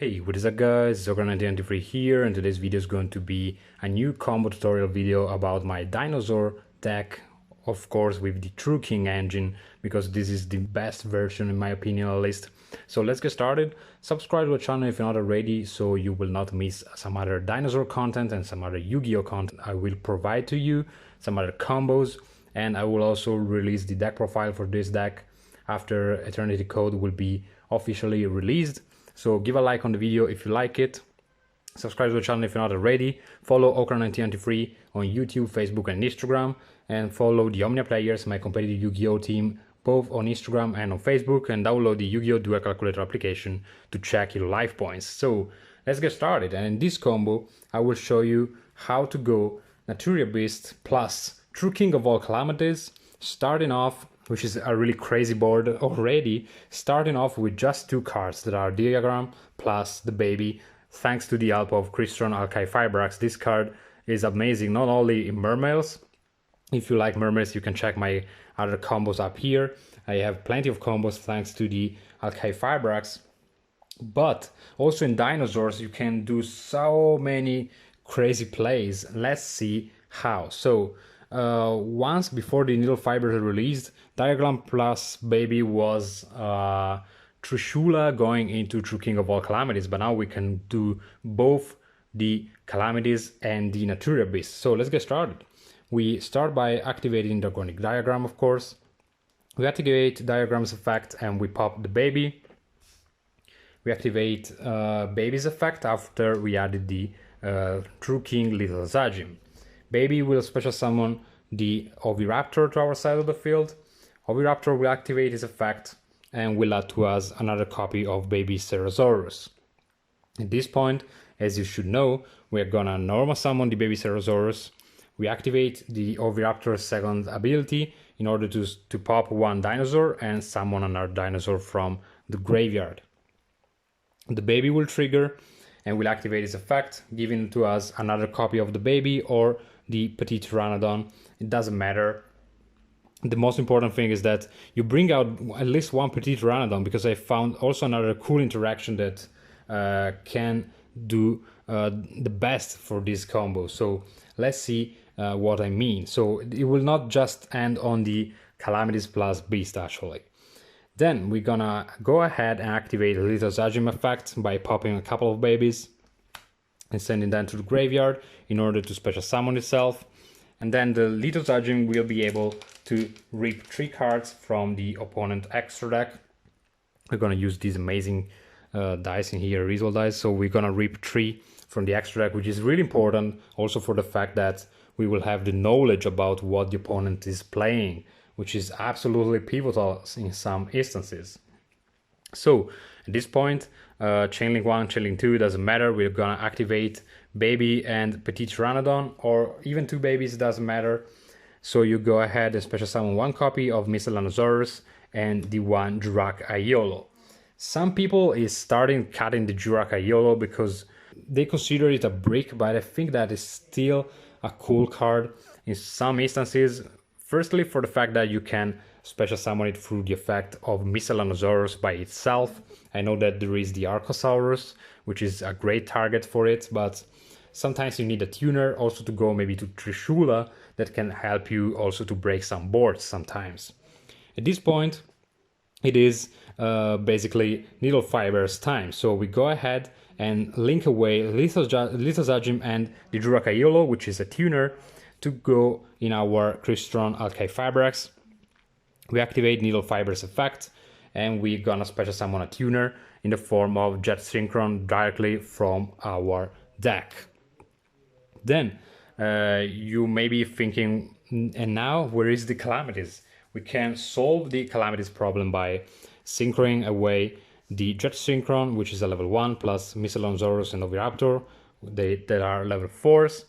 Hey, what is up guys, Zogar1993 here, and today's video is going to be a new combo tutorial video about my dinosaur deck, of course with the True King engine, because this is the best version in my opinion at least. So let's get started. Subscribe to the channel if you're not already, so you will not miss some other dinosaur content and some other Yu-Gi-Oh content I will provide to you, some other combos, and I will also release the deck profile for this deck after Eternity Code will be officially released. So give a like on the video if you like it, subscribe to the channel if you're not already, follow Zogar1993 on YouTube, Facebook and Instagram, and follow the Omnia Players, my competitive Yu-Gi-Oh team, both on Instagram and on Facebook, and download the Yu-Gi-Oh Dual Calculator application to check your life points. So let's get started, and in this combo I will show you how to go Naturia Beast plus True King of all Calamities, starting off, which is a really crazy board already, starting off with just two cards that are Diagram plus the baby. Thanks to the help of Crystron Alkai Fibrax, this card is amazing, not only in mermaids. If you like mermaids, you can check my other combos up here. I have plenty of combos thanks to the Alkai Fibrax, but also in dinosaurs you can do so many crazy plays. Let's see how. So once before the needle fibers are released, Diagram plus baby was Trishula going into True King of all Calamities, but now we can do both the Calamities and the Naturia Beast. So let's get started. We start by activating the organic diagram, of course. We activate diagram's effect and we pop the baby. We activate baby's effect after we added the True King Little Zajim. Baby will special summon the Oviraptor to our side of the field. Oviraptor will activate his effect and will add to us another copy of Baby Cerosaurus. At this point, as you should know, we are gonna normal summon the Baby Cerosaurus. We activate the Oviraptor's second ability in order to pop one dinosaur and summon another dinosaur from the graveyard. The baby will trigger and will activate its effect, giving to us another copy of the baby or the Petit Pteranodon. It doesn't matter. The most important thing is that you bring out at least one Petit Pteranodon, because I found also another cool interaction that can do the best for this combo. So let's see what I mean. So it will not just end on the Calamities plus Beast actually. Then we're gonna go ahead and activate the Little Zajim effect by popping a couple of babies and sending them to the graveyard in order to special summon itself. And then the Little Zajim will be able to rip 3 cards from the opponent extra deck. We're gonna use these amazing dice in here, result dice. So we're gonna rip 3 from the extra deck, which is really important also for the fact that we will have the knowledge about what the opponent is playing, which is absolutely pivotal in some instances. So at this point, Chainlink 1, Chainlink 2, doesn't matter. We're gonna activate baby and Petit Pteranodon, or even 2 babies, doesn't matter. So you go ahead and special summon 1 copy of Miscellaneosaurus and the 1 Jurak Aiolo. Some people is starting cutting the Jurak Aiolo because they consider it a brick, but I think that is still a cool card in some instances. Firstly, for the fact that you can special summon it through the effect of Miscellaneosaurus by itself. I know that there is the Archosaurus, which is a great target for it, but sometimes you need a tuner also to go maybe to Trishula that can help you also to break some boards sometimes. At this point, it is basically needle fibers time. So we go ahead and link away Little Zajim and the Jurak Aiolo, which is a tuner, to go in our Crystron Alkai Fibrax. We activate needle fibers effect and we're gonna special summon a tuner in the form of Jet Synchron directly from our deck. Then you may be thinking, and now where is the Calamities? We can solve the Calamities problem by synchroning away the Jet Synchron, which is a level 1, plus Miscellaneosaurus and Oviraptor, that are level 4s,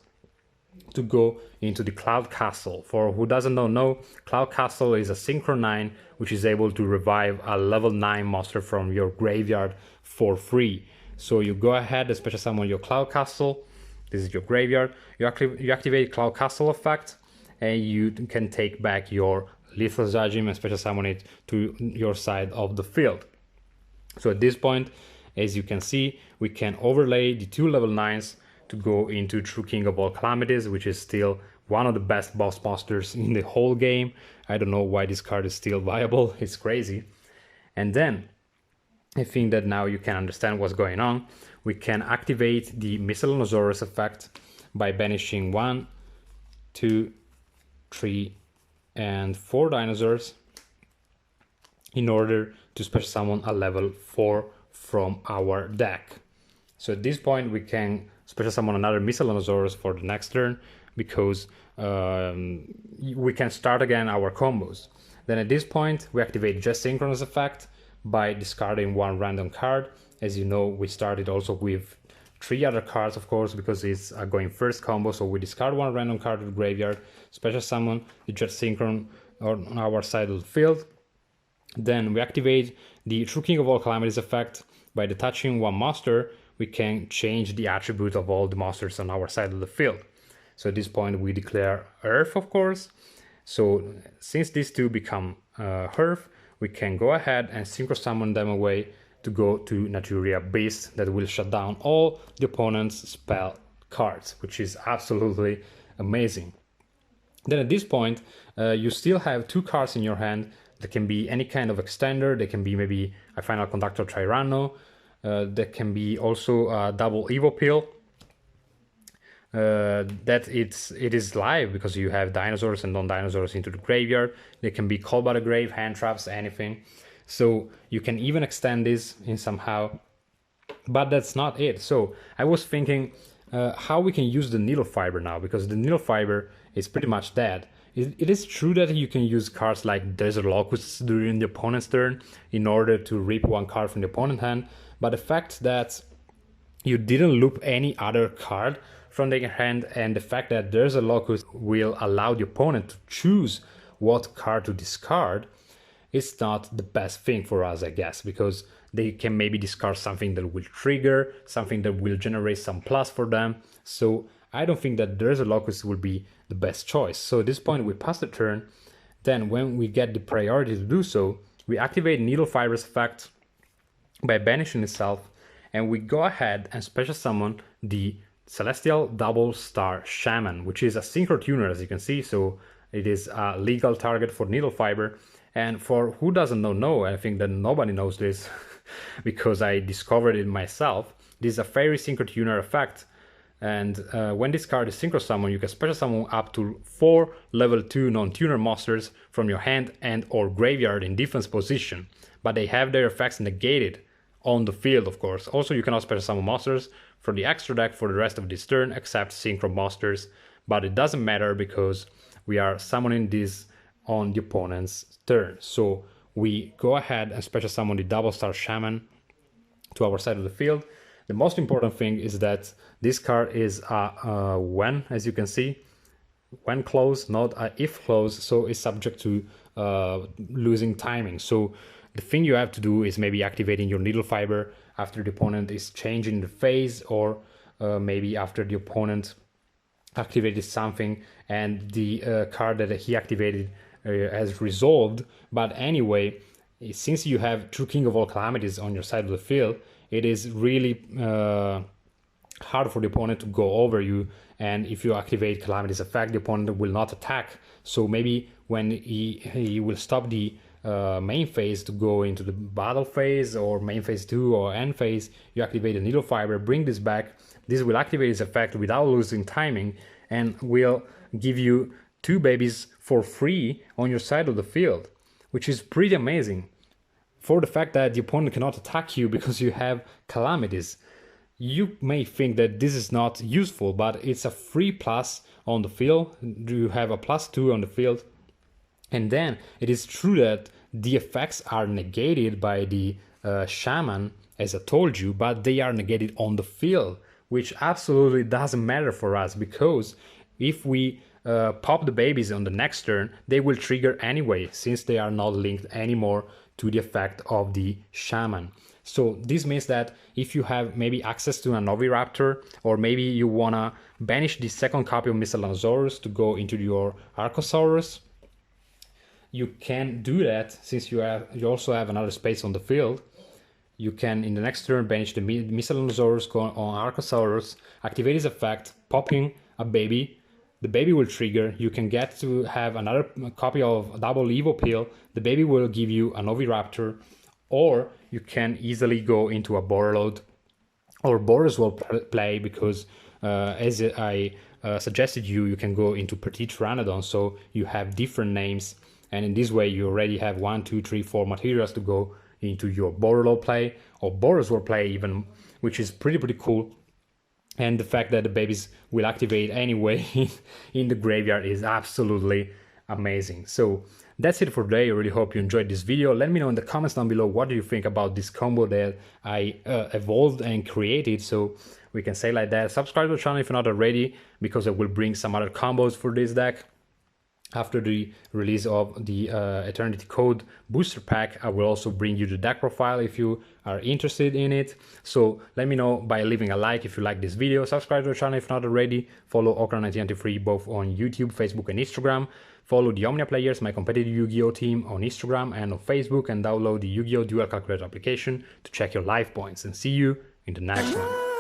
to go into the Cloud Castle. For who doesn't know, Cloud Castle is a Synchro 9, which is able to revive a level 9 monster from your graveyard for free. So you go ahead and special summon your Cloud Castle. This is your graveyard. You activate Cloud Castle effect, and you can take back your Little Zajim and special summon it to your side of the field. So at this point, as you can see, we can overlay the 2 level 9s to go into True King of all Calamities, which is still one of the best boss monsters in the whole game. I don't know why this card is still viable, it's crazy. And then, I think that now you can understand what's going on. We can activate the Miscellaneous effect by banishing 1, 2, 3, and 4 dinosaurs in order to special summon a level 4 from our deck. So at this point we can special summon another Miscellaneous for the next turn, because we can start again our combos. Then at this point we activate Just Synchronous effect by discarding 1 random card. As you know, we started also with 3 other cards, of course, because it's a going first combo. So we discard 1 random card to the graveyard, special summon the Jet Synchron on our side of the field. Then we activate the True King of all Calamities effect by detaching 1 monster. We can change the attribute of all the monsters on our side of the field. So at this point we declare Earth, of course. So since these 2 become Earth, we can go ahead and synchro summon them away to go to Naturia Beast, that will shut down all the opponent's spell cards, which is absolutely amazing. Then at this point, you still have 2 cards in your hand. That can be any kind of extender. They can be maybe a Final Conductor Tyranno. That can be also a double Evo Pill. That it is live because you have dinosaurs and non-dinosaurs into the graveyard. They can be called by the grave, hand traps, anything. So you can even extend this in somehow, but that's not it. So I was thinking how we can use the needle fiber now, because the needle fiber is pretty much dead. It is true that you can use cards like Desert Locusts during the opponent's turn in order to rip 1 card from the opponent's hand, but the fact that you didn't loop any other card from their hand, and the fact that there's a locust will allow the opponent to choose what card to discard, it's not the best thing for us, I guess, because they can maybe discard something that will trigger, something that will generate some plus for them. So I don't think that there's a locust will be the best choice. So at this point we pass the turn. Then when we get the priority to do so, we activate Needle Fiber's effect by banishing itself, and we go ahead and special summon the Celestial Double Star Shaman, which is a synchro tuner, as you can see. So it is a legal target for Needle Fiber. And for who doesn't know, I think that nobody knows this because I discovered it myself. This is a fairy synchro tuner effect. And when this card is synchro summon, you can special summon up to 4 level 2 non-tuner monsters from your hand and or graveyard in defense position. But they have their effects negated on the field, of course. Also, you cannot special summon monsters from the extra deck for the rest of this turn except synchro monsters. But it doesn't matter because we are summoning this on the opponent's turn. So we go ahead and special summon the Double Star Shaman to our side of the field. The most important thing is that this card is a when, as you can see, when close, not a if close, so it's subject to losing timing. So the thing you have to do is maybe activating your Needle Fiber after the opponent is changing the phase, or maybe after the opponent activated something and the card that he activated has resolved. But anyway, since you have True King of all Calamities on your side of the field, it is really hard for the opponent to go over you, and if you activate Calamities effect, the opponent will not attack. So maybe when he will stop the main phase to go into the battle phase, or main phase 2 or end phase, you activate the Needle Fiber, bring this back. This will activate its effect without losing timing and will give you 2 babies for free on your side of the field, which is pretty amazing. For the fact that the opponent cannot attack you because you have Calamities. You may think that this is not useful, but it's a free plus on the field. You have a +2 on the field. And then it is true that the effects are negated by the Shaman, as I told you, but they are negated on the field, which absolutely doesn't matter for us, because if we pop the babies on the next turn, they will trigger anyway, since they are not linked anymore to the effect of the Shaman. So this means that if you have maybe access to an Oviraptor, or maybe you wanna banish the second copy of Miscellaneous to go into your Archosaurus, you can do that. Since you also have another space on the field, you can, in the next turn, banish the Miscellaneous go on Archosaurus, activate his effect, popping a baby. The baby will trigger. You can get to have another copy of Double Evo Pill. The baby will give you an Oviraptor, or you can easily go into a Borreload or Boris will play, because as I suggested you can go into Petit Pteranodon, so you have different names, and in this way you already have 1, 2, 3, 4 materials to go into your Borreload play or Boris will play even, which is pretty cool. And the fact that the babies will activate anyway in the graveyard is absolutely amazing. So that's it for today. I really hope you enjoyed this video. Let me know in the comments down below what do you think about this combo that I evolved and created, so we can say like that. Subscribe to the channel if you're not already, because I will bring some other combos for this deck. After the release of the Eternity Code booster pack, I will also bring you the deck profile if you are interested in it. So let me know by leaving a like if you like this video. Subscribe to the channel if not already. Follow Okra1993 both on YouTube, Facebook and Instagram. Follow the Omnia Players, my competitive Yu-Gi-Oh team, on Instagram and on Facebook, and download the Yu-Gi-Oh Dual Calculator application to check your life points. And see you in the next one.